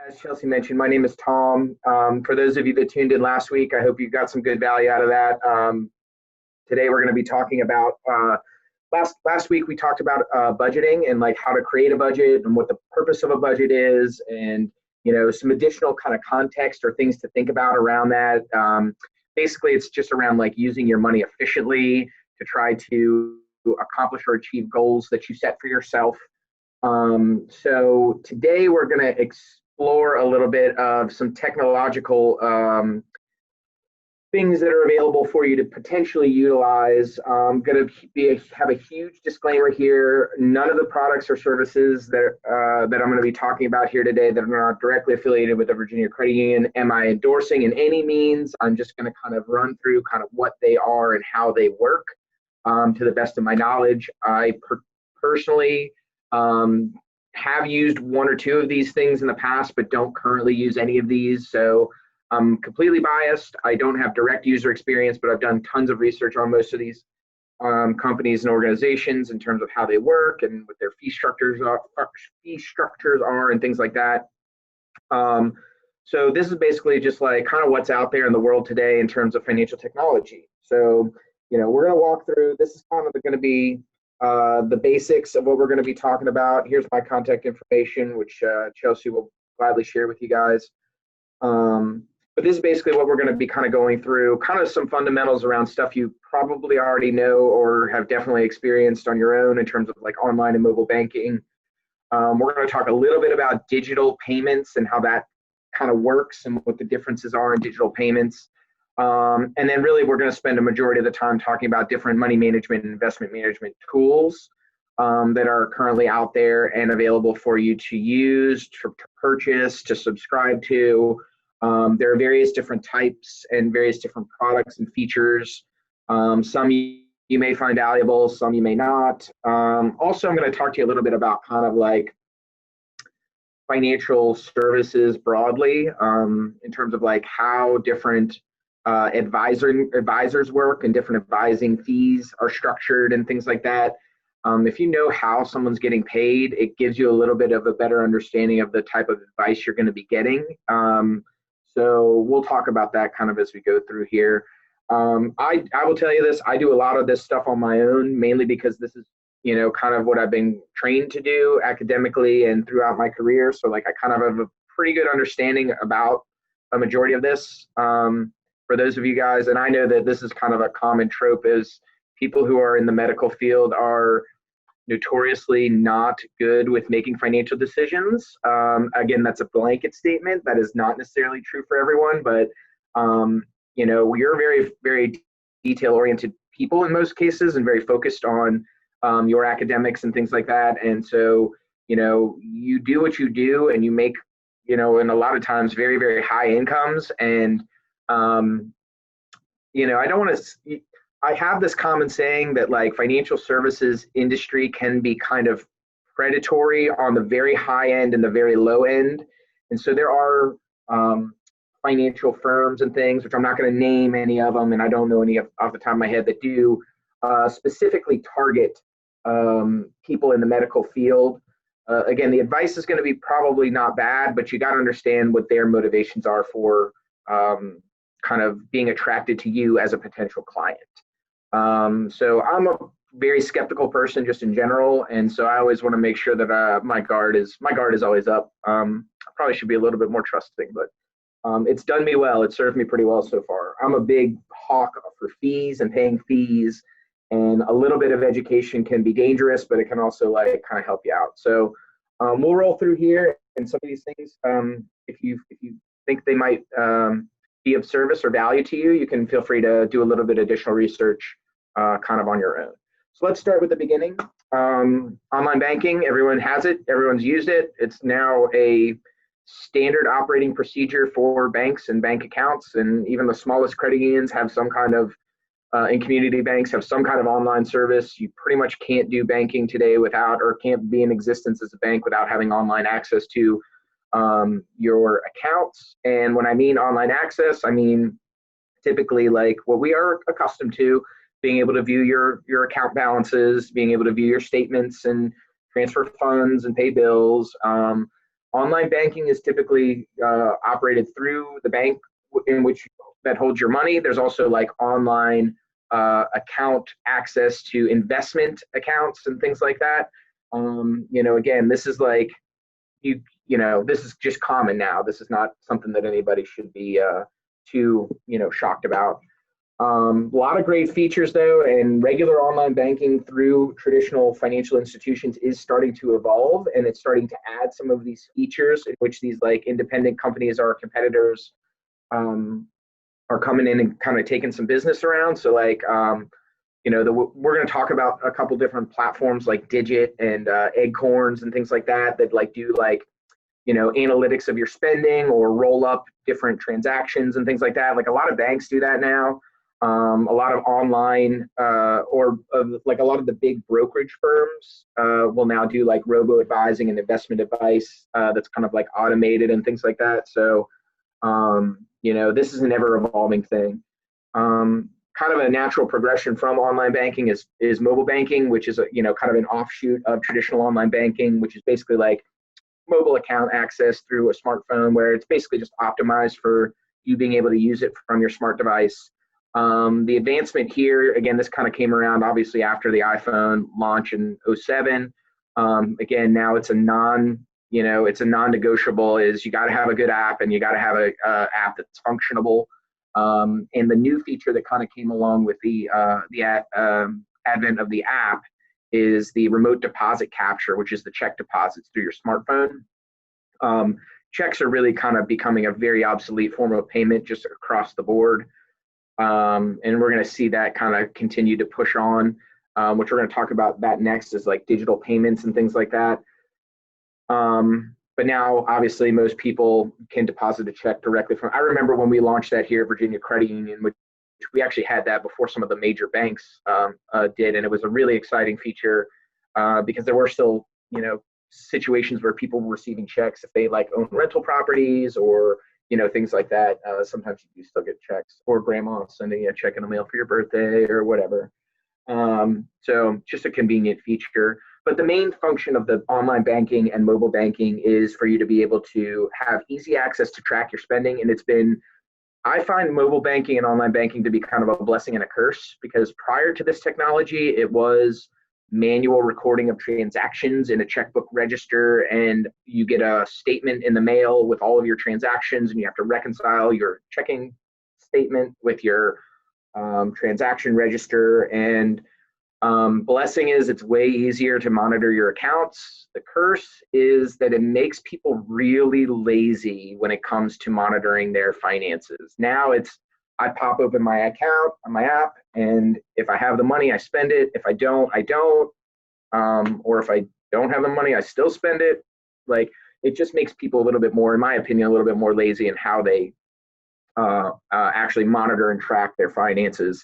As Chelsea mentioned, my name is Tom. For those of you that tuned in last week, I hope you got some good value out of that. Today we're going to be talking about last week we talked about budgeting and like how to create a budget and what the purpose of a budget is, and some additional kind of context or things to think about around that. Basically, it's just around like using your money efficiently to try to accomplish or achieve goals that you set for yourself. So today we're going to explore a little bit of some technological things that are available for you to potentially utilize. I'm going to have a huge disclaimer here. None of the products or services that I'm going to be talking about here today that are not directly affiliated with the Virginia Credit Union am I endorsing in any means. I'm just going to kind of run through kind of what they are and how they work to the best of my knowledge. I personally have used one or two of these things in the past, but don't currently use any of these. So I'm completely biased. I don't have direct user experience, but I've done tons of research on most of these companies and organizations in terms of how they work and what their fee structures are and things like that. So this is basically just like kind of what's out there in the world today in terms of financial technology. So, we're going to walk through, this is kind of going to be the basics of what we're going to be talking about. Here's my contact information, which Chelsea will gladly share with you guys. But this is basically what we're going to be kind of going through, kind of some fundamentals around stuff you probably already know or have definitely experienced on your own in terms of like online and mobile banking. We're going to talk a little bit about digital payments and how that kind of works and what the differences are in digital payments. And then really we're going to spend a majority of the time talking about different money management and investment management tools that are currently out there and available for you to use, to purchase, to subscribe to. There are various different types and various different products and features. Some you may find valuable, some you may not. Also, I'm going to talk to you a little bit about kind of like financial services broadly in terms of like how different advisors work and different advising fees are structured and things like that. If you know how someone's getting paid, it gives you a little bit of a better understanding of the type of advice you're going to be getting. So we'll talk about that kind of as we go through here. I will tell you this, I do a lot of this stuff on my own, mainly because this is, kind of what I've been trained to do academically and throughout my career. So like I kind of have a pretty good understanding about a majority of this. For those of you guys, and I know that this is kind of a common trope, is people who are in the medical field are notoriously not good with making financial decisions. Again, that's a blanket statement. That is not necessarily true for everyone, but we're very, very detail-oriented people in most cases and very focused on your academics and things like that. And so, you do what you do and you make, and a lot of times very, very high incomes. And I have this common saying that like financial services industry can be kind of predatory on the very high end and the very low end. And so there are financial firms and things, which I'm not going to name any of them, and I don't know any off the top of my head, that do specifically target people in the medical field. Again, the advice is going to be probably not bad, but you got to understand what their motivations are for kind of being attracted to you as a potential client. So I'm a very skeptical person just in general, and so I always want to make sure that my guard is always up. I probably should be a little bit more trusting, but it's done me well. It served me pretty well so far. I'm a big hawk for fees and paying fees, and a little bit of education can be dangerous, but it can also like kind of help you out. So we'll roll through here, and some of these things, if you think they might be of service or value to you, you can feel free to do a little bit of additional research kind of on your own. So let's start with the beginning. Online banking, everyone has it, everyone's used it. It's now a standard operating procedure for banks and bank accounts, and even the smallest credit unions have some kind of, and community banks have some kind of online service. You pretty much can't do banking today without, or can't be in existence as a bank without having online access to your accounts. And when I mean online access, I mean typically like what we are accustomed to, being able to view your account balances, being able to view your statements and transfer funds and pay bills. Online banking is typically operated through the bank in which that holds your money. There's also like online account access to investment accounts and things like that. Again, this is like this is just common now. This is not something that anybody should be too shocked about. A lot of great features though, and regular online banking through traditional financial institutions is starting to evolve, and it's starting to add some of these features in which these like independent companies or competitors are coming in and kind of taking some business around. So like, we're going to talk about a couple different platforms like Digit and Acorns and things like that like do like, analytics of your spending or roll up different transactions and things like that. Like a lot of banks do that now. A lot of online like a lot of the big brokerage firms will now do like robo advising and investment advice that's kind of like automated and things like that. So, this is an ever evolving thing. Kind of a natural progression from online banking is mobile banking, which is kind of an offshoot of traditional online banking, which is basically like mobile account access through a smartphone, where it's basically just optimized for you being able to use it from your smart device. The advancement here, again, this kind of came around obviously after the iPhone launch in 2007. Again, now it's a non-negotiable is you got to have a good app, and you got to have a app that's functionable. And the new feature that kind of came along with the advent of the app is the remote deposit capture, which is the check deposits through your smartphone. Checks are really kind of becoming a very obsolete form of payment just across the board. And we're going to see that kind of continue to push on, which we're going to talk about that next is like digital payments and things like that. But now, obviously, most people can deposit a check directly from. I remember when we launched that here at Virginia Credit Union, which we actually had that before some of the major banks did, and it was a really exciting feature because there were still, situations where people were receiving checks if they like own rental properties or things like that. Sometimes you still get checks, or grandma sending a check in the mail for your birthday or whatever. So just a convenient feature. But the main function of the online banking and mobile banking is for you to be able to have easy access to track your spending. And I find mobile banking and online banking to be kind of a blessing and a curse, because prior to this technology, it was manual recording of transactions in a checkbook register, and you get a statement in the mail with all of your transactions, and you have to reconcile your checking statement with your transaction register. And blessing is it's way easier to monitor your accounts. The curse is that it makes people really lazy when it comes to monitoring their finances. Now I pop open my account on my app, and if I have the money, I spend it. If I don't, I don't. Or if I don't have the money, I still spend it. Like, it just makes people a little bit more, in my opinion, a little bit more lazy in how they actually monitor and track their finances.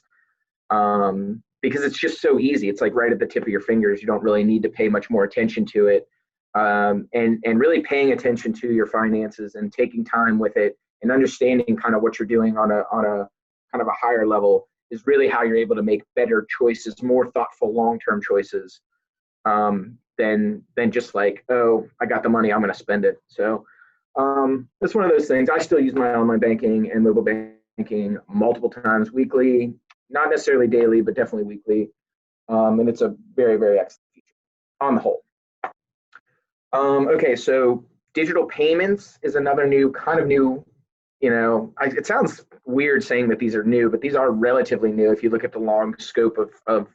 Because it's just so easy. It's like right at the tip of your fingers. You don't really need to pay much more attention to it. And really paying attention to your finances and taking time with it and understanding kind of what you're doing on a kind of a higher level is really how you're able to make better choices, more thoughtful long-term choices than just like, oh, I got the money, I'm going to spend it. So that's one of those things. I still use my online banking and mobile banking multiple times weekly. Not necessarily daily, but definitely weekly. And it's a very, very excellent feature on the whole. Okay, so digital payments is another kind of new, it sounds weird saying that these are new, but these are relatively new if you look at the long scope of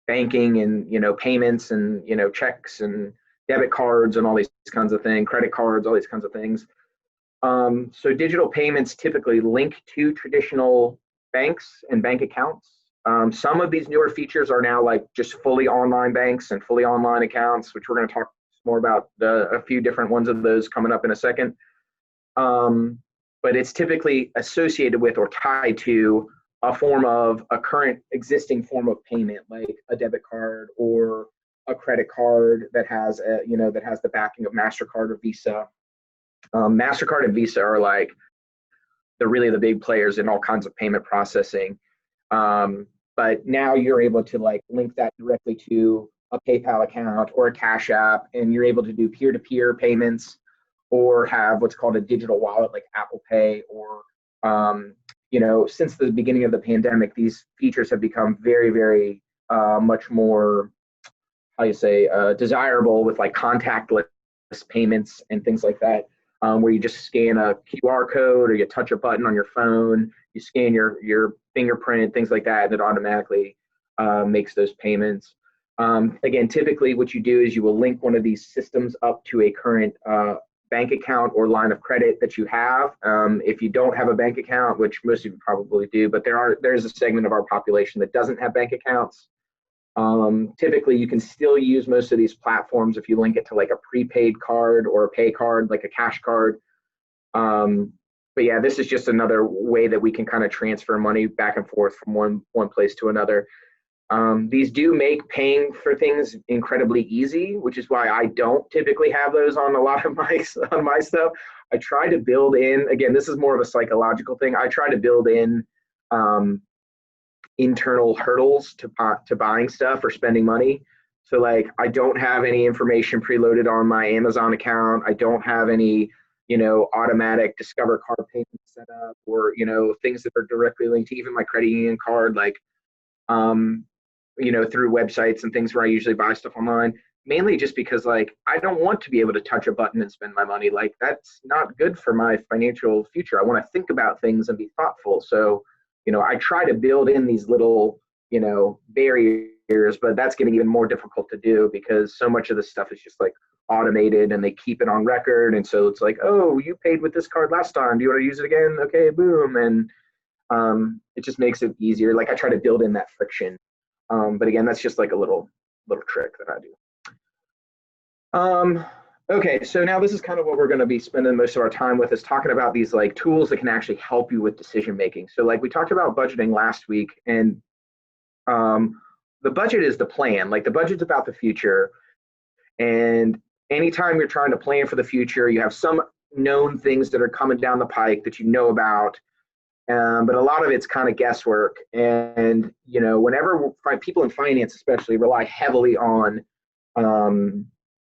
banking and, payments and, checks and debit cards and all these kinds of things, credit cards, all these kinds of things. So digital payments typically link to traditional banks and bank accounts. Some of these newer features are now like just fully online banks and fully online accounts, which we're going to talk more about a few different ones of those coming up in a second. But it's typically associated with or tied to a current existing form of payment, like a debit card or a credit card that has the backing of MasterCard or Visa. MasterCard and Visa are like the big players in all kinds of payment processing. But now you're able to like link that directly to a PayPal account or a Cash App, and you're able to do peer-to-peer payments or have what's called a digital wallet like Apple Pay, or since the beginning of the pandemic, these features have become very, very much more, how you say, desirable, with like contactless payments and things like that, where you just scan a QR code or you touch a button on your phone, you scan your fingerprint, things like that, and it automatically makes those payments. Again, typically what you do is you will link one of these systems up to a current bank account or line of credit that you have. If you don't have a bank account, which most of you probably do, but there's a segment of our population that doesn't have bank accounts. Typically, you can still use most of these platforms if you link it to like a prepaid card or a pay card, like a cash card. But yeah, this is just another way that we can kind of transfer money back and forth from one place to another. These do make paying for things incredibly easy, which is why I don't typically have those on a lot of my stuff. I try to build in, again, this is more of a psychological thing. I try to build in internal hurdles to buying stuff or spending money. So like, I don't have any information preloaded on my Amazon account. I don't have any, automatic Discover card payments set up, or, things that are directly linked to even my credit union card, like, through websites and things where I usually buy stuff online, mainly just because like, I don't want to be able to touch a button and spend my money. Like, that's not good for my financial future. I want to think about things and be thoughtful. So, I try to build in these little, barriers, but that's getting even more difficult to do because so much of this stuff is just like automated and they keep it on record. And so it's like, oh, you paid with this card last time. Do you want to use it again? Okay, boom. And it just makes it easier. Like, I try to build in that friction. But again, that's just like a little trick that I do. Okay, so now this is kind of what we're going to be spending most of our time with, is talking about these like tools that can actually help you with decision making. So like we talked about budgeting last week, and the budget is the plan. Like, the budget's about the future, and anytime you're trying to plan for the future, you have some known things that are coming down the pike that you know about. But a lot of it's kind of guesswork. And, whenever people in finance especially rely heavily on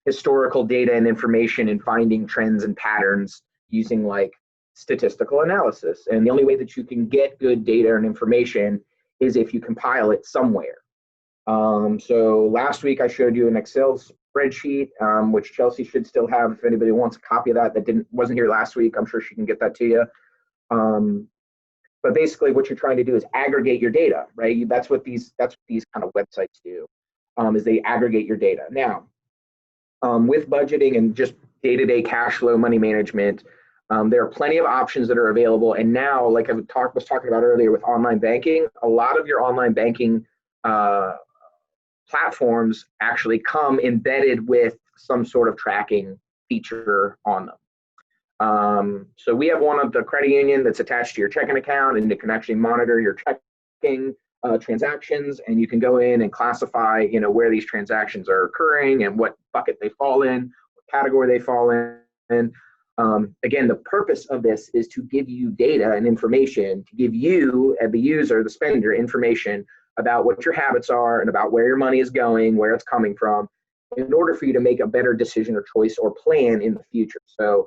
historical data and information and finding trends and patterns using like statistical analysis. And the only way that you can get good data and information is if you compile it somewhere. So last week I showed you an Excel spreadsheet, which Chelsea should still have. If anybody wants a copy of that wasn't here last week, I'm sure she can get that to you. But basically what you're trying to do is aggregate your data, right? That's what these kind of websites do, is they aggregate your data. Now, with budgeting and just day-to-day cash flow money management, there are plenty of options that are available. And now, like I was talking about earlier with online banking, a lot of your online banking platforms actually come embedded with some sort of tracking feature on them. So we have one of the credit union that's attached to your checking account, and it can actually monitor your checking transactions, and you can go in and classify, where these transactions are occurring and what bucket they fall in, what category they fall in. Again, the purpose of this is to give you data and information, to give you, the user, the spender, information about what your habits are and about where your money is going, where it's coming from, in order for you to make a better decision or choice or plan in the future. So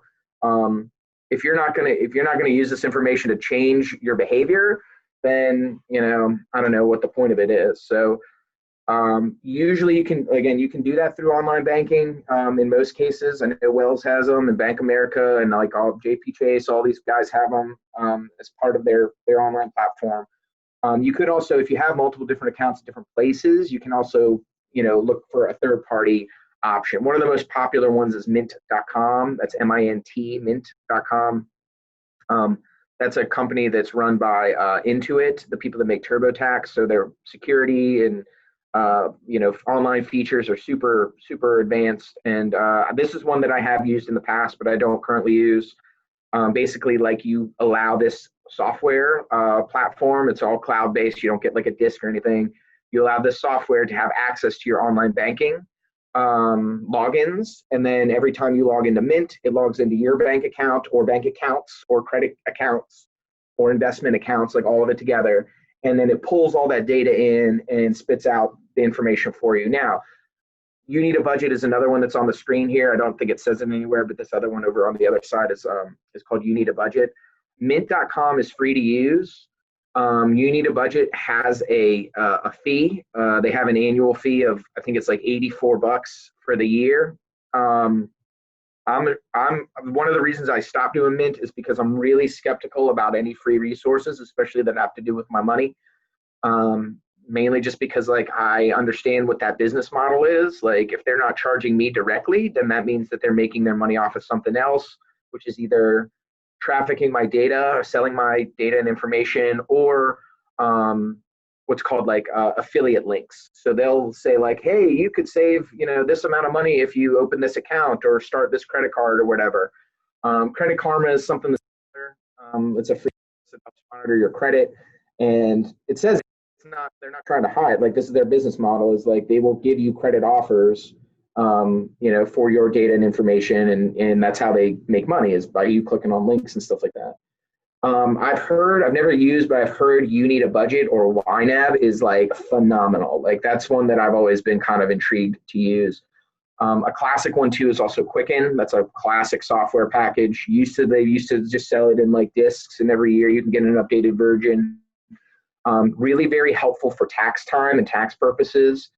if you're not gonna use this information to change your behavior, then I don't know what the point of it is. So usually you can do that through online banking. In most cases, I know Wells has them, and Bank of America, and like all JP Chase, all these guys have them as part of their online platform. You could also, if you have multiple different accounts at different places, you can also look for a third party option. One of the most popular ones is mint.com. That's MINT, mint.com. That's a company that's run by Intuit, the people that make TurboTax. So their security and online features are super, super advanced. And this is one that I have used in the past, but I don't currently use. Basically, like, you allow this software platform. It's all cloud-based. You don't get like a disk or anything. You allow this software to have access to your online banking logins, and then every time you log into Mint, it logs into your bank account or bank accounts or credit accounts or investment accounts, like all of it together, and then it pulls all that data in and spits out the information for you. Now, You Need a Budget is another one that's on the screen here. I don't think it says it anywhere, but this other one over on the other side is called You Need a Budget. Mint.com is free to use. You Need a Budget has a fee. They have an annual fee of, I think it's like $84 for the year. I'm one of the reasons I stopped doing Mint is because I'm really skeptical about any free resources, especially that have to do with my money. Mainly just because like I understand what that business model is. Like if they're not charging me directly, then that means that they're making their money off of something else, which is either trafficking my data or selling my data and information, or what's called like affiliate links. So they'll say like, hey, you could save, this amount of money if you open this account or start this credit card or whatever. Credit Karma is something that's it's a free to monitor your credit, and it says they're not trying to hide. Like this is their business model, is like they will give you credit offers, for your data and information, and that's how they make money, is by you clicking on links and stuff like that. I've never used, but I've heard You Need a Budget, or YNAB, is like phenomenal. Like that's one that I've always been kind of intrigued to use. A classic one too is also Quicken. That's a classic software package. They used to just sell it in like discs, and every year you can get an updated version. Really very helpful for tax time and tax purposes.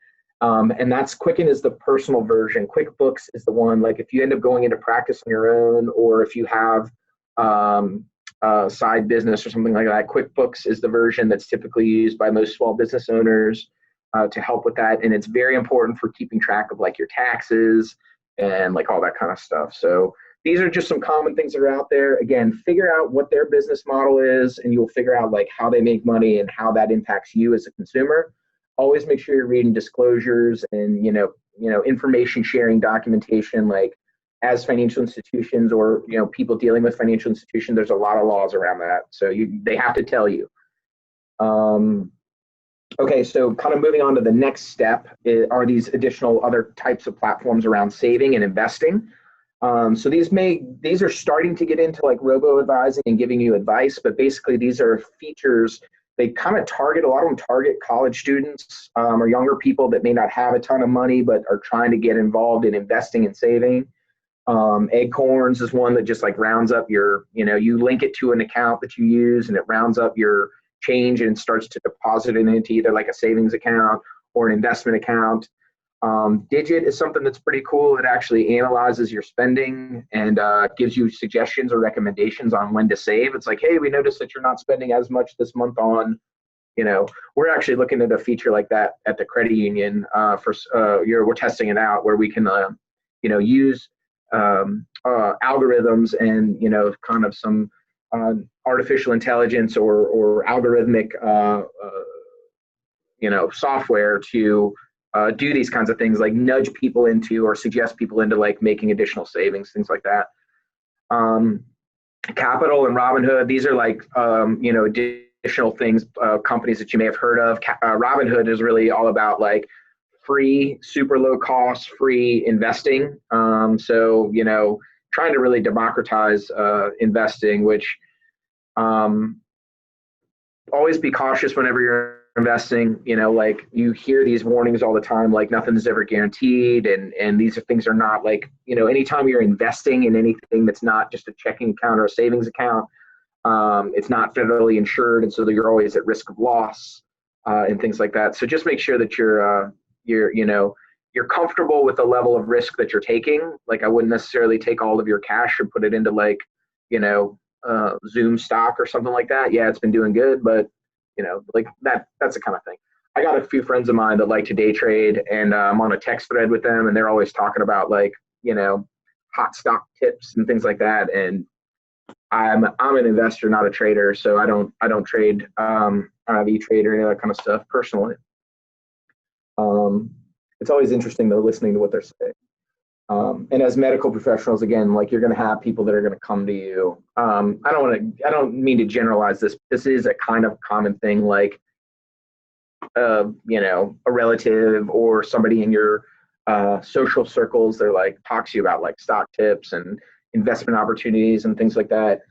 And that's Quicken is the personal version. QuickBooks is the one, like if you end up going into practice on your own, or if you have a side business or something like that, QuickBooks is the version that's typically used by most small business owners to help with that. And it's very important for keeping track of like your taxes and like all that kind of stuff. So these are just some common things that are out there. Again, figure out what their business model is, and you'll figure out like how they make money and how that impacts you as a consumer. Always make sure you're reading disclosures and information sharing documentation. Like as financial institutions, or people dealing with financial institutions, there's a lot of laws around that. So they have to tell you. Okay, so kind of moving on to the next step are these additional other types of platforms around saving and investing. So these are starting to get into like robo-advising and giving you advice, but basically these are features. They kind of a lot of them target college students or younger people that may not have a ton of money, but are trying to get involved in investing and saving. Acorns is one that just like rounds up your, you link it to an account that you use, and it rounds up your change and starts to deposit it into either like a savings account or an investment account. Digit is something that's pretty cool. It actually analyzes your spending and gives you suggestions or recommendations on when to save. It's like, hey, we noticed that you're not spending as much this month on, we're actually looking at a feature like that at the credit union we're testing it out, where we can, use algorithms and, kind of some artificial intelligence or algorithmic, software to do these kinds of things, like nudge people into or suggest people into like making additional savings, things like that. Capital and Robinhood, these are like, additional things, companies that you may have heard of. Robinhood is really all about like free, super low cost, free investing. So, trying to really democratize investing, which always be cautious whenever you're investing. Like you hear these warnings all the time, like nothing's ever guaranteed, and these things are not like, anytime you're investing in anything that's not just a checking account or a savings account, it's not federally insured, and so that you're always at risk of loss and things like that. So just make sure that you're comfortable with the level of risk that you're taking. Like I wouldn't necessarily take all of your cash and put it into like, Zoom stock or something like that. Yeah, it's been doing good, but like that's the kind of thing. I got a few friends of mine that like to day trade, and I'm on a text thread with them, and they're always talking about like, hot stock tips and things like that. And I'm an investor, not a trader, so I don't trade. I don't have E-Trade or any of that kind of stuff personally. It's always interesting though, listening to what they're saying. And as medical professionals, again, like you're going to have people that are going to come to you. I don't mean to generalize this. This is a kind of common thing, like, a relative or somebody in your social circles. They're like, talk to you about like stock tips and investment opportunities and things like that.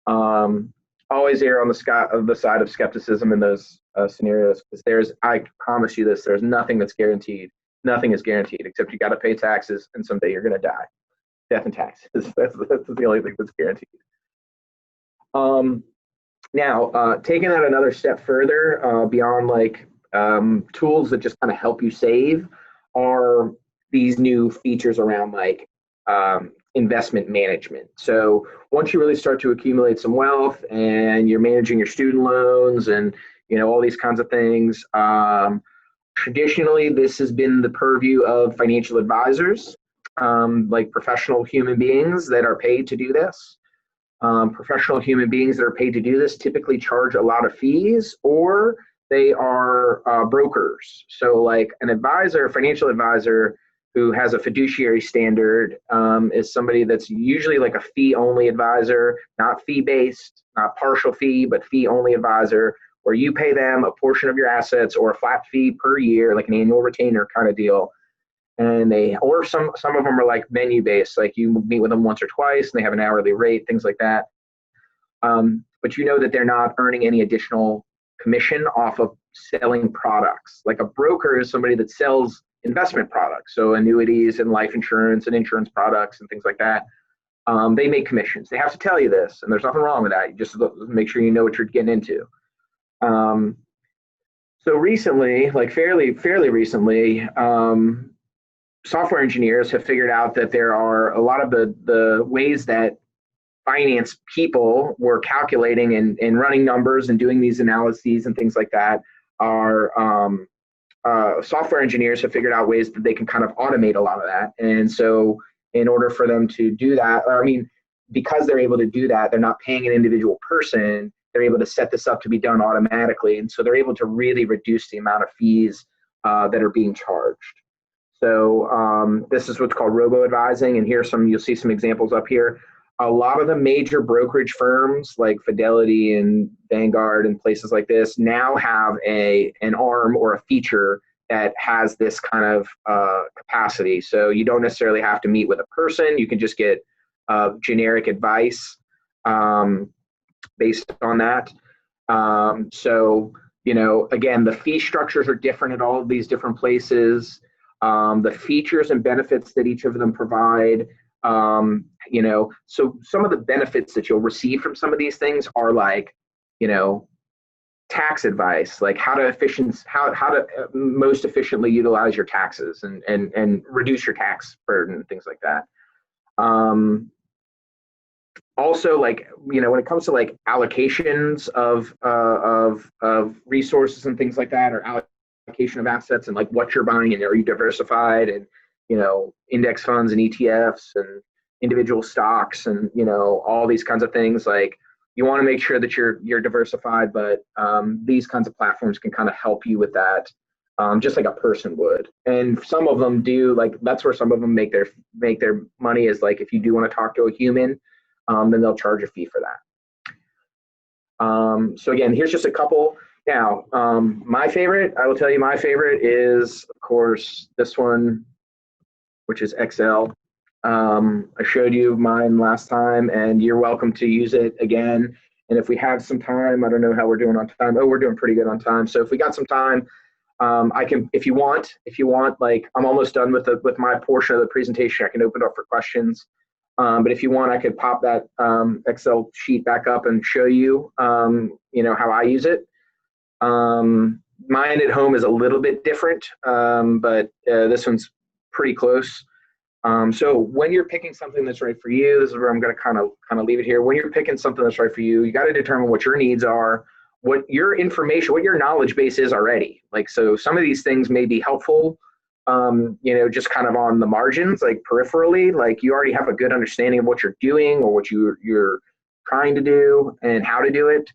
Always err on the side of skepticism in those scenarios, because I promise you this, there's nothing that's guaranteed. Nothing is guaranteed except you got to pay taxes, and someday you're going to die. Death and taxes. That's the only thing that's guaranteed. Now, taking that another step further, beyond like tools that just kind of help you save, are these new features around like investment management. So once you really start to accumulate some wealth and you're managing your student loans and all these kinds of things, traditionally this has been the purview of financial advisors, like professional human beings that are paid to do this. Professional human beings that are paid to do this typically charge a lot of fees, or they are brokers. So like an advisor, a financial advisor who has a fiduciary standard, is somebody that's usually like a fee-only advisor, not fee-based, not partial fee, but fee-only advisor, where you pay them a portion of your assets or a flat fee per year, like an annual retainer kind of deal. And or some of them are like menu based, like you meet with them once or twice and they have an hourly rate, things like that. But that they're not earning any additional commission off of selling products. Like a broker is somebody that sells investment products, so annuities and life insurance and insurance products and things like that. They make commissions. They have to tell you this, and there's nothing wrong with that. You just make sure you know what you're getting into. So recently, like fairly recently, software engineers have figured out that there are a lot of the ways that finance people were calculating and running numbers and doing these analyses and things like that are software engineers have figured out ways that they can kind of automate a lot of that. And so in order for them to do that, because they're able to do that, they're not paying an individual person. They're able to set this up to be done automatically. And so they're able to really reduce the amount of fees that are being charged. So this is what's called robo-advising, and you'll see some examples up here. A lot of the major brokerage firms like Fidelity and Vanguard and places like this now have an arm or a feature that has this kind of capacity. So you don't necessarily have to meet with a person. You can just get generic advice based on that. So again, the fee structures are different at all of these different places. The features and benefits that each of them provide, so some of the benefits that you'll receive from some of these things are like, tax advice, like how to most efficiently utilize your taxes and reduce your tax burden, things like that. Also, like, when it comes to like allocations of resources and things like that, or allocation of assets and like what you're buying and are you diversified, and index funds and ETFs and individual stocks and all these kinds of things, like you want to make sure that you're diversified, but these kinds of platforms can kind of help you with that, just like a person would. And some of them do, like that's where some of them make their money, is like if you do want to talk to a human, then they'll charge a fee for that. So again, here's just a couple. Now, I will tell you my favorite is, of course, this one, which is Excel. I showed you mine last time, and you're welcome to use it again. And if we have some time, I don't know how we're doing on time. Oh, we're doing pretty good on time. So if we got some time, I can, if you want, like I'm almost done with my portion of the presentation. I can open it up for questions. But if you want, I could pop that Excel sheet back up and show you, how I use it. Mine at home is a little bit different, but this one's pretty close. So when you're picking something that's right for you, this is where I'm going to kind of leave it here. When you're picking something that's right for you, you got to determine what your needs are, what your knowledge base is already. Like, so some of these things may be helpful, just kind of on the margins, like peripherally, like you already have a good understanding of what you're doing or what you're trying to do and how to do it.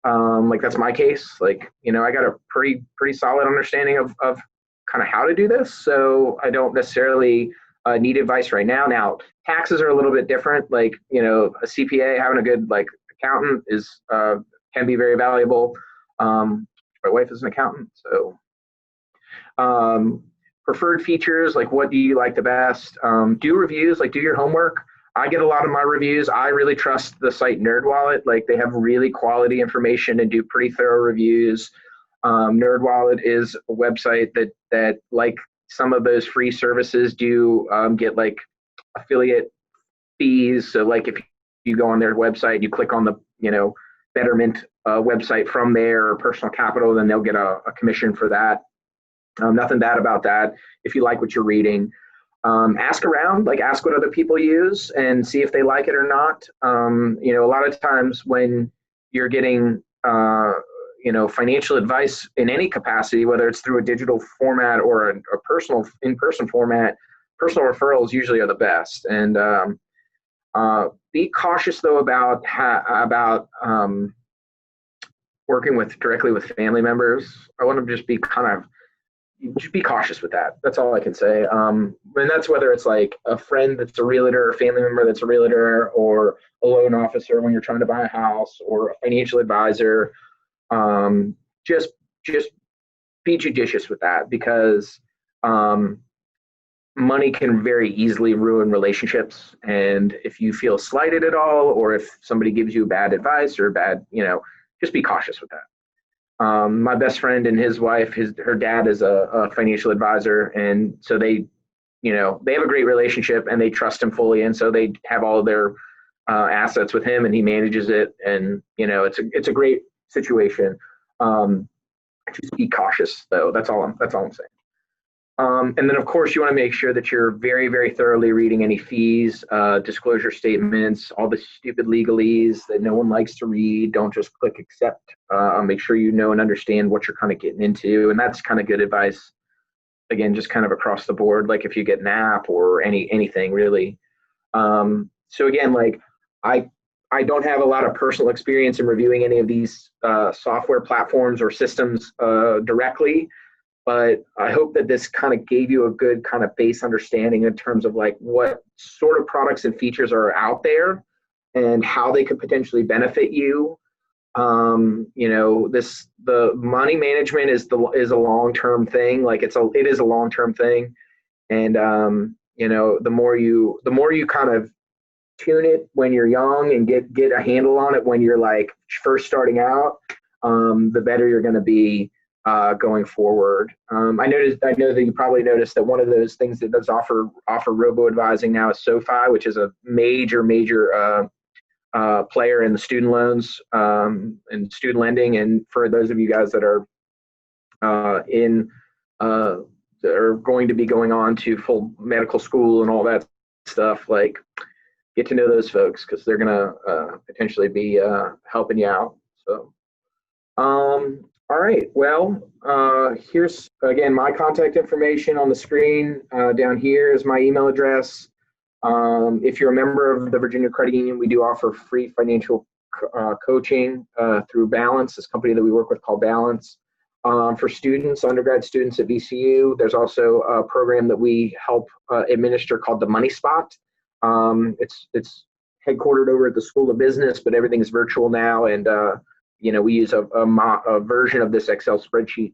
Like that's my case. Like, I got a pretty solid understanding of kind of how to do this. So I don't necessarily need advice right now. Now, taxes are a little bit different. Like, a CPA, having a good like accountant is can be very valuable. My wife is an accountant, so preferred features, like what do you like the best? Do reviews, like do your homework. I get a lot of my reviews. I really trust the site NerdWallet. Like they have really quality information and do pretty thorough reviews. NerdWallet is a website that like some of those free services do get like affiliate fees. So like if you go on their website, you click on the, Betterment website from their personal capital, then they'll get a commission for that. Nothing bad about that. If you like what you're reading, ask around, like ask what other people use and see if they like it or not. A lot of times when you're getting, financial advice in any capacity, whether it's through a digital format or a personal in-person format, personal referrals usually are the best. And be cautious though about working directly with family members. I want to just be cautious with that. That's all I can say. And that's whether it's like a friend that's a realtor, a family member that's a realtor, or a loan officer when you're trying to buy a house, or a financial advisor. Just be judicious with that, because money can very easily ruin relationships. And if you feel slighted at all, or if somebody gives you bad advice or just be cautious with that. My best friend and his wife, her dad is a financial advisor, and so they have a great relationship and they trust him fully, and so they have all of their assets with him, and he manages it, and it's a great situation. Just be cautious, though. That's all I'm saying. And then, of course, you want to make sure that you're very, very thoroughly reading any fees, disclosure statements, all the stupid legalese that no one likes to read. Don't just click accept. Make sure you know and understand what you're kind of getting into. And that's kind of good advice, again, just kind of across the board, like if you get an app or anything really. So again, like I don't have a lot of personal experience in reviewing any of these software platforms or systems directly. But I hope that this kind of gave you a good kind of base understanding in terms of like what sort of products and features are out there and how they could potentially benefit you. The money management is a long-term thing. Like it is a long-term thing. And, the more you kind of tune it when you're young and get a handle on it when you're like first starting out, the better you're going to be going forward. I know that you probably noticed that one of those things that does offer robo advising now is SoFi, which is a major player in the student loans and student lending. And for those of you guys that are that are going to be going on to full medical school and all that stuff, like get to know those folks, because they're going to potentially be helping you out. So all right, well, here's, again, my contact information on the screen. Down here is my email address. If you're a member of the Virginia Credit Union, we do offer free financial coaching through Balance, this company that we work with called Balance. For students, undergrad students at VCU, there's also a program that we help administer called the Money Spot. It's headquartered over at the School of Business, but everything is virtual now, and we use a version of this Excel spreadsheet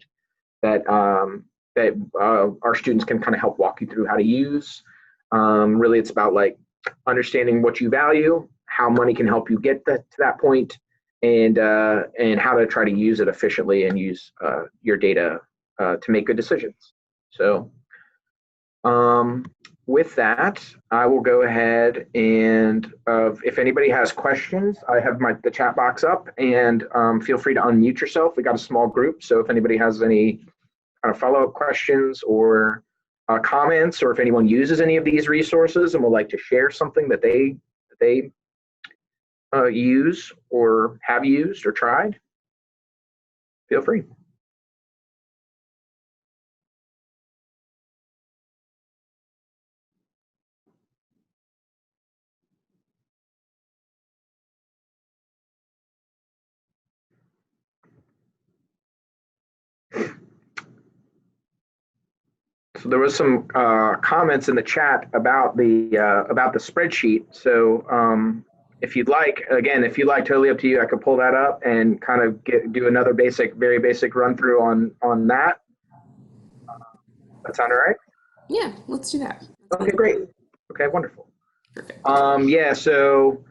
that our students can kind of help walk you through how to use. Really, it's about like understanding what you value, how money can help you get to that point, and how to try to use it efficiently and use your data to make good decisions. So with that, I will go ahead and if anybody has questions, I have the chat box up, and feel free to unmute yourself. We got a small group, so if anybody has any kind of follow-up questions or comments, or if anyone uses any of these resources and would like to share something that they use or have used or tried, feel free. So there was some comments in the chat about the spreadsheet. So if you'd like, totally up to you. I could pull that up and kind of do another very basic run through on that. That sound all right? Yeah, let's do that. Okay, great. Okay, wonderful. Perfect. Yeah. So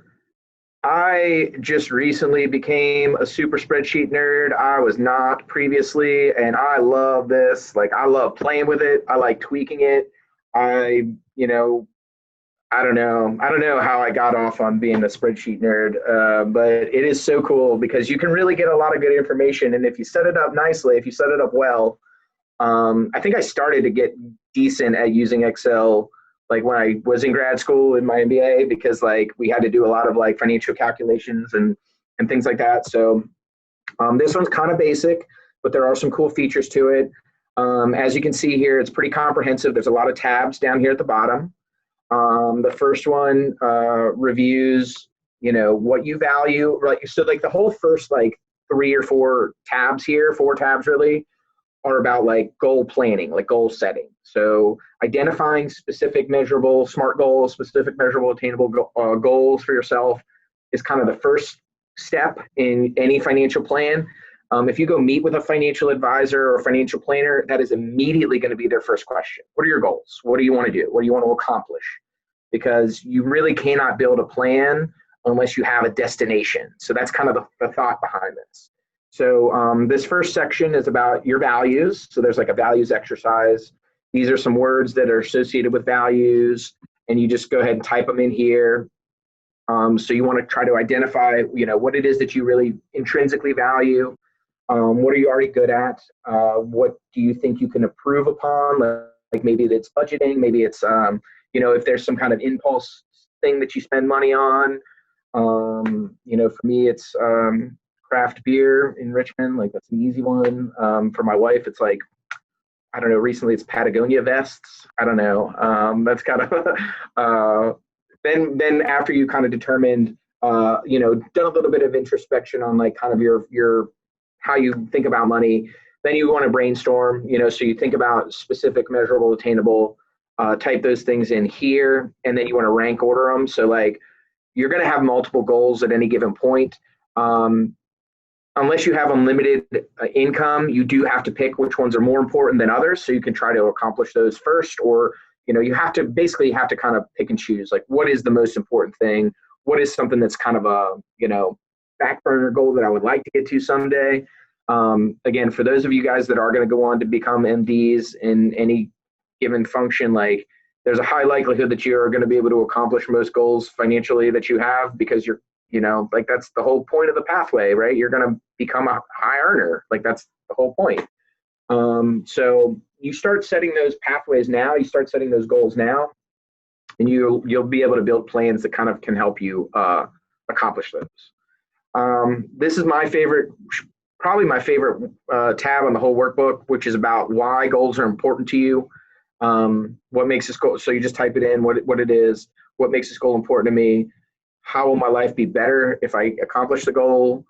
I just recently became a super spreadsheet nerd. I was not previously, and I love this. Like, I love playing with it. I like tweaking it. I, you know, I don't know. I don't know how I got off on being a spreadsheet nerd, but it is so cool because you can really get a lot of good information. And if you set it up nicely, if you set it up well, I think I started to get decent at using Excel like when I was in grad school in my MBA because like we had to do a lot of like financial calculations and things like that. So this one's kind of basic, but there are some cool features to it. As you can see here, it's pretty comprehensive. There's a lot of tabs down here at the bottom. The first one reviews, what you value. Like so, like the whole first like 3 or 4 tabs here, 4 tabs really, are about like goal planning, like goal setting. So identifying specific measurable SMART goals, specific measurable attainable goals for yourself is kind of the first step in any financial plan. If you go meet with a financial advisor or financial planner, that is immediately going to be their first question. What are your goals? What do you want to do? What do you want to accomplish? Because you really cannot build a plan unless you have a destination. So that's kind of the thought behind this. So this first section is about your values. So there's like a values exercise. These are some words that are associated with values, and you just go ahead and type them in here. So you want to try to identify, what it is that you really intrinsically value. What are you already good at? What do you think you can improve upon? Like maybe it's budgeting, maybe it's, if there's some kind of impulse thing that you spend money on. For me, it's craft beer in Richmond. Like that's an easy one. For my wife, it's like, I don't know, recently it's Patagonia vests. I don't know. That's kind of, then after you kind of determined, done a little bit of introspection on like kind of your how you think about money, then you want to brainstorm, so you think about specific, measurable, attainable, type those things in here, and then you want to rank order them. So like you're going to have multiple goals at any given point. Unless you have unlimited income, you do have to pick which ones are more important than others. So you can try to accomplish those first, or, you have to kind of pick and choose, like what is the most important thing? What is something that's kind of a, back burner goal that I would like to get to someday? Again, for those of you guys that are going to go on to become MDs in any given function, like there's a high likelihood that you're going to be able to accomplish most goals financially that you have because you're, like that's the whole point of the pathway, right? You're going to become a high earner. Like that's the whole point. So you start setting those pathways now, you start setting those goals now, and you'll be able to build plans that kind of can help you accomplish those. This is my favorite, probably my favorite tab on the whole workbook, which is about why goals are important to you. What makes this goal? So you just type it in, what it is, what makes this goal important to me. How will my life be better if I accomplish the goal?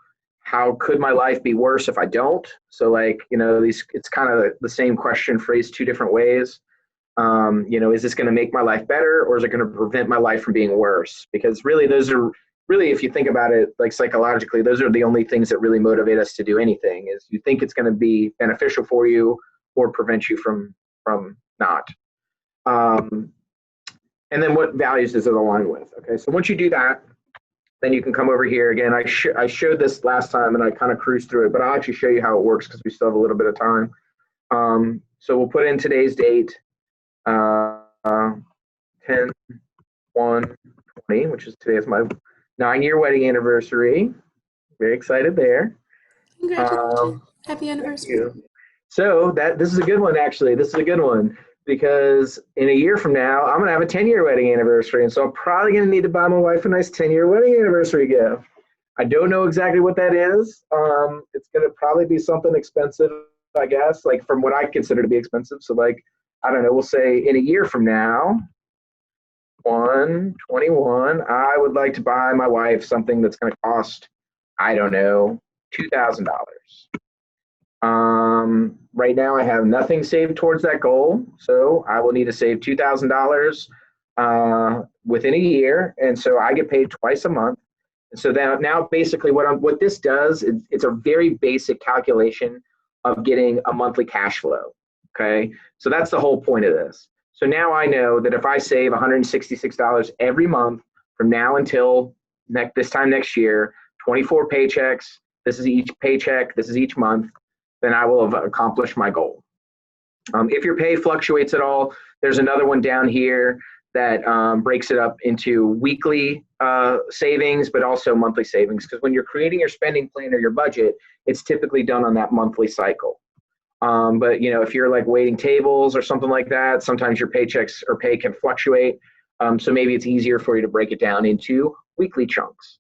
How could my life be worse if I don't? So like, it's kind of the same question phrased 2 different ways. Is this going to make my life better, or is it going to prevent my life from being worse? Because really, those are really, if you think about it, like psychologically, those are the only things that really motivate us to do anything. Is you think it's going to be beneficial for you or prevent you from not. And then what values does it align with? Okay, so once you do that, then you can come over here again. I showed this last time and I kind of cruised through it, but I'll actually show you how it works because we still have a little bit of time. So we'll put in today's date, 10/1/20, which is today is my 9-year wedding anniversary. Very excited there. Congratulations. Happy anniversary. So this is a good one, actually. This is a good one because in a year from now, I'm going to have a 10-year wedding anniversary. And so I'm probably going to need to buy my wife a nice 10-year wedding anniversary gift. I don't know exactly what that is. It's going to probably be something expensive, I guess, like from what I consider to be expensive. So like, I don't know, we'll say in a year from now, 1/21, I would like to buy my wife something that's going to cost, I don't know, $2,000. Right now I have nothing saved towards that goal. So I will need to save $2,000 within a year. And so I get paid twice a month. And so now basically what this does is it's a very basic calculation of getting a monthly cash flow. Okay. So that's the whole point of this. So now I know that if I save $166 every month from now until this time next year, 24 paychecks, this is each paycheck, this is each month, then I will have accomplished my goal. If your pay fluctuates at all, there's another one down here that breaks it up into weekly savings, but also monthly savings. Because when you're creating your spending plan or your budget, it's typically done on that monthly cycle. But if you're like waiting tables or something like that, sometimes your paychecks or pay can fluctuate. So maybe it's easier for you to break it down into weekly chunks.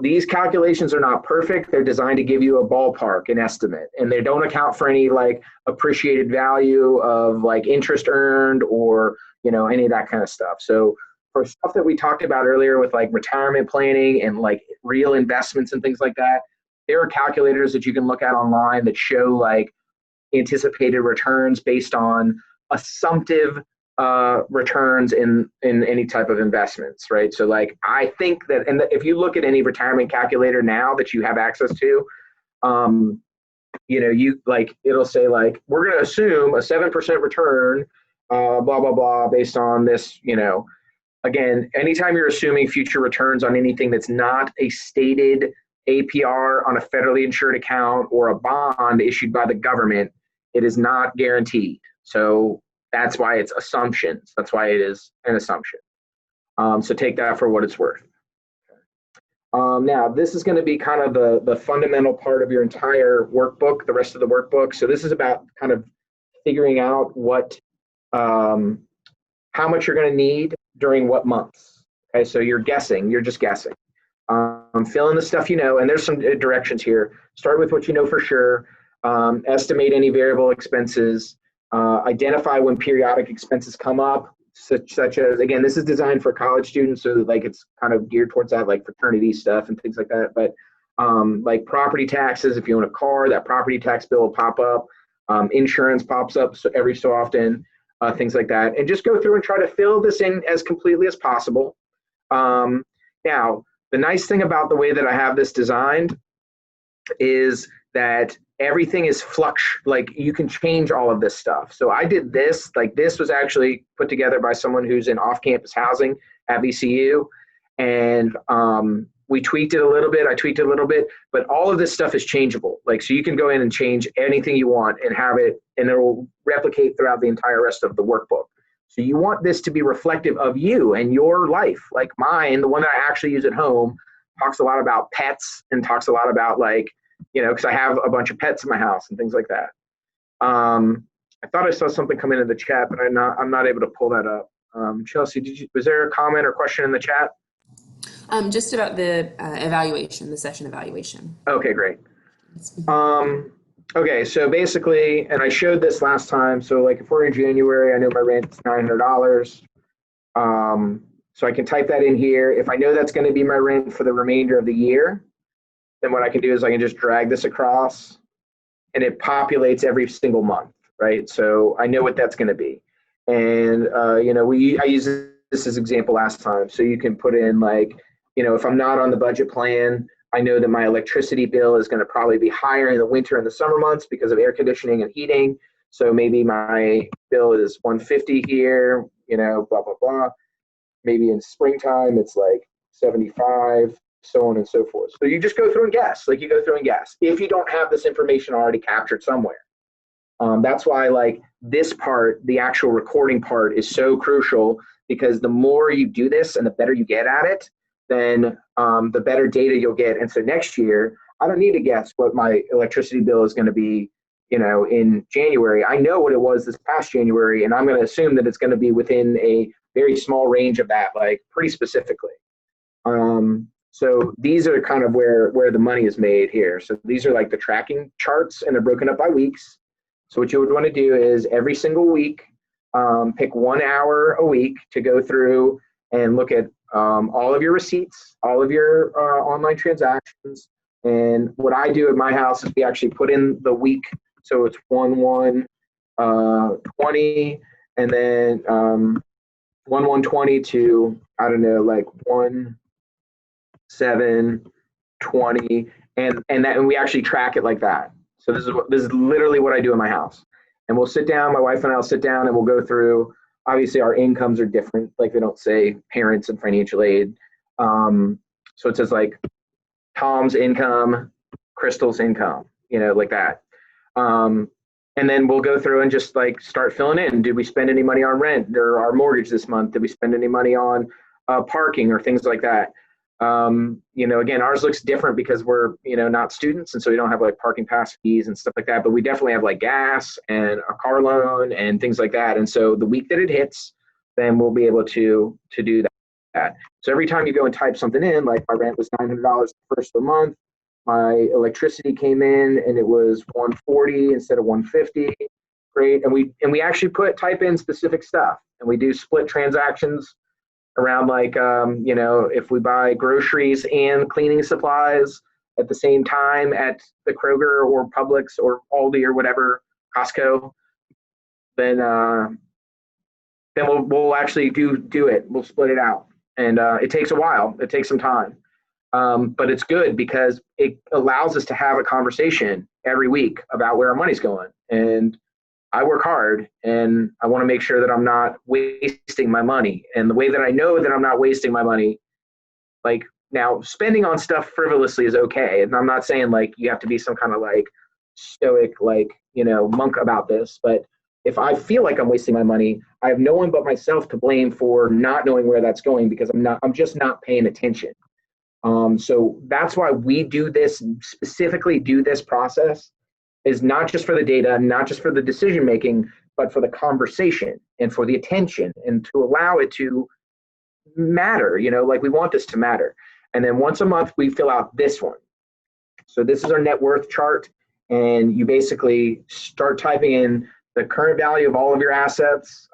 These calculations are not perfect. They're designed to give you a ballpark, an estimate, and they don't account for any like appreciated value of like interest earned or any of that kind of stuff. So for stuff that we talked about earlier with like retirement planning and like real investments and things like that, there are calculators that you can look at online that show like anticipated returns based on assumptive returns in any type of investments, right? So like I think that, and if you look at any retirement calculator now that you have access to, you like it'll say like we're going to assume a 7% return, blah blah blah, based on this. Again, anytime you're assuming future returns on anything that's not a stated APR on a federally insured account or a bond issued by the government, it is not guaranteed. So that's why it's assumptions. That's why it is an assumption. So take that for what it's worth. Now, this is going to be kind of the fundamental part of your entire workbook, the rest of the workbook. So this is about kind of figuring out how much you're going to need during what months. Okay, so you're just guessing. Fill in the stuff and there's some directions here. Start with what you know for sure. Estimate any variable expenses. Identify when periodic expenses come up, such as, again, this is designed for college students, so that, like it's kind of geared towards that, like fraternity stuff and things like that. But like property taxes, if you own a car, that property tax bill will pop up. Insurance pops up every so often, things like that. And just go through and try to fill this in as completely as possible. Now, the nice thing about the way that I have this designed is that everything is like you can change all of this stuff. So I did this, like this was actually put together by someone who's in off-campus housing at VCU. And we tweaked it a little bit. I tweaked it a little bit, but all of this stuff is changeable. Like, so you can go in and change anything you want and have it, and it will replicate throughout the entire rest of the workbook. So you want this to be reflective of you and your life. Like mine, the one that I actually use at home, talks a lot about pets and talks a lot about like, because I have a bunch of pets in my house and things like that. I thought I saw something come into the chat, but I'm not able to pull that up. Chelsea, was there a comment or question in the chat? Just about the evaluation, the session evaluation. Okay, great. Okay, so basically, and I showed this last time, so like if we're in January, I know my rent is $900. So I can type that in here. If I know that's going to be my rent for the remainder of the year, then what I can do is I can just drag this across and it populates every single month, right? So I know what that's going to be. And, I used this as example last time. So you can put in like, if I'm not on the budget plan, I know that my electricity bill is going to probably be higher in the winter and the summer months because of air conditioning and heating. So maybe my bill is $150 here, blah, blah, blah. Maybe in springtime, it's like 75, so on and so forth. So you just go through and guess, like you go through and guess if you don't have this information already captured somewhere. That's why like this part, the actual recording part, is so crucial, because the more you do this and the better you get at it, then the better data you'll get. And so next year, I don't need to guess what my electricity bill is going to be, in January. I know what it was this past January, and I'm going to assume that it's going to be within a very small range of that, like pretty specifically. So these are kind of where the money is made here. So these are like the tracking charts, and they're broken up by weeks. So what you would want to do is every single week, pick 1 hour a week to go through and look at all of your receipts, all of your online transactions. And what I do at my house is we actually put in the week. So it's 1/1/20, and then 1/1/20 to, I don't know, like 1/7/20, and we actually track it like that. So this is literally what I do in my house. And we'll sit down, my wife and I will sit down, and we'll go through. Obviously, our incomes are different. Like they don't say parents and financial aid. So it says like Tom's income, Crystal's income, like that. And then we'll go through and just like start filling in. Did we spend any money on rent or our mortgage this month? Did we spend any money on parking or things like that? Again, ours looks different because we're, not students. And so we don't have like parking pass fees and stuff like that, but we definitely have like gas and a car loan and things like that. And so the week that it hits, then we'll be able to do that. So every time you go and type something in, like my rent was $900 the first of the month, my electricity came in and it was 140 instead of 150. Great. And we actually type in specific stuff, and we do split transactions around like, if we buy groceries and cleaning supplies at the same time at the Kroger or Publix or Aldi or whatever, Costco, then we'll actually do it. We'll split it out. And it takes a while. It takes some time. But it's good because it allows us to have a conversation every week about where our money's going. And I work hard, and I want to make sure that I'm not wasting my money. And the way that I know that I'm not wasting my money, like now spending on stuff frivolously is okay. And I'm not saying like you have to be some kind of like stoic, like, monk about this. But if I feel like I'm wasting my money, I have no one but myself to blame for not knowing where that's going because I'm just not paying attention. So that's why we specifically do this process, is not just for the data, not just for the decision making, but for the conversation and for the attention and to allow it to matter, like we want this to matter. And then once a month, we fill out this one. So this is our net worth chart. And you basically start typing in the current value of all of your assets.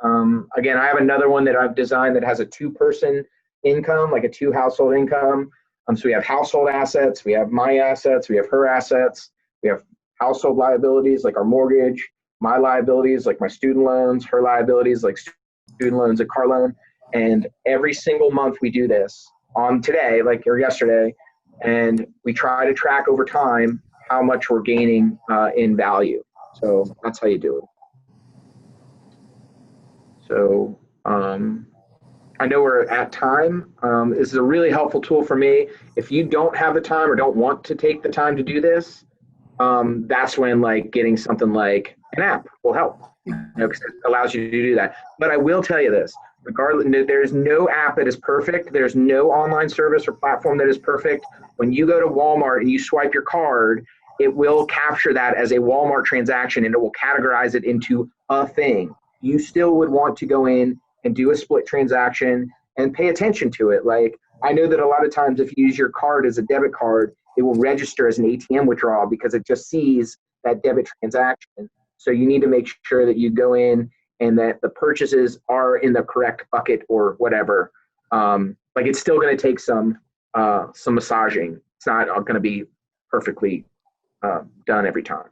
Again, I have another one that I've designed that has a 2-person income, like a 2-household income. So we have household assets, we have my assets, we have her assets, we have household liabilities like our mortgage, my liabilities like my student loans, her liabilities like student loans and car loan. And every single month we do this on today, or yesterday, and we try to track over time how much we're gaining in value. So that's how you do it. So I know we're at time. This is a really helpful tool for me. If you don't have the time or don't want to take the time to do this, that's when like getting something like an app will help, because it allows you to do that. But I will tell you this, regardless, there's no app that is perfect. There's no online service or platform that is perfect. When you go to Walmart and you swipe your card, it will capture that as a Walmart transaction and it will categorize it into a thing. You still would want to go in and do a split transaction and pay attention to it. Like, I know that a lot of times if you use your card as a debit card, it will register as an ATM withdrawal because it just sees that debit transaction. So you need to make sure that you go in and that the purchases are in the correct bucket or whatever. Like, it's still going to take some massaging. It's not going to be perfectly done every time.